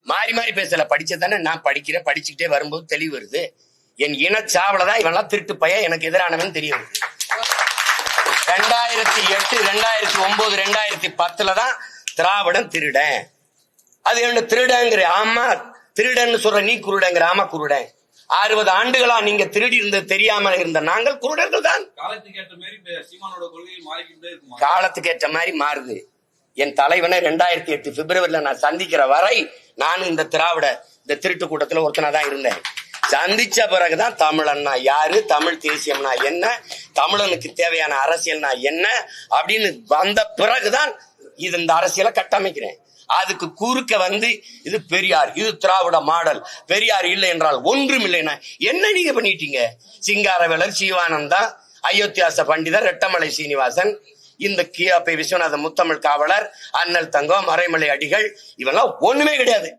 மாறி மாறி பேசல. படிச்சதானே நான் படிக்கிறேன். படிச்சுக்கிட்டே வரும்போது தெளிவு வருது. என் இனச்சாவலதான் இவெல்லாம் திருட்டு பையன் எனக்கு எதிரானவன் தெரிய வருது. 2008, 2009, 2010 தான் திராவிடம் திருடன். அது என்ன திருடங்கிற? ஆமா திருடன்னு சொல்ற நீ குருடங்கிற. ஆமா குருடன். 60 ஆண்டுகளா நீங்க திருடி இருந்தது தெரியாம இருந்த நாங்கள் குருடர்கள் தான். காலத்துக்கு ஏற்ற மாதிரி மாறுது. என் தலைவனை 2008 பிப்ரவரியில நான் சந்திக்கிற வரை நான் இந்த திருட்டு கூட்டத்துல ஒருத்தனா தான் இருந்தேன். சந்திச்ச பிறகுதான் தமிழன்னா யாரு, தமிழ் தேசியம்னா என்ன, தமிழனுக்கு தேவையான அரசியல்னா என்ன அப்படின்னு வந்த பிறகுதான் இந்த அரசியலை கட்டமைக்கிறேன். அதுக்கு குறுக்க இது பெரியார், இது திராவிட மாடல், பெரியார் இல்லை என்றால் ஒன்றும் இல்லைன்னா என்ன நீங்க பண்ணிட்டீங்க? சிங்காரவேலர், சிவானந்தா, அயோத்தியாச பண்டிதர், ரெட்டமலை சீனிவாசன், இந்த கியாபை விஸ்வநாத முத்தமிழ் காவலர், அண்ணல் தங்கம், மறைமலை அடிகள், இவெல்லாம் ஒண்ணுமே கிடையாது.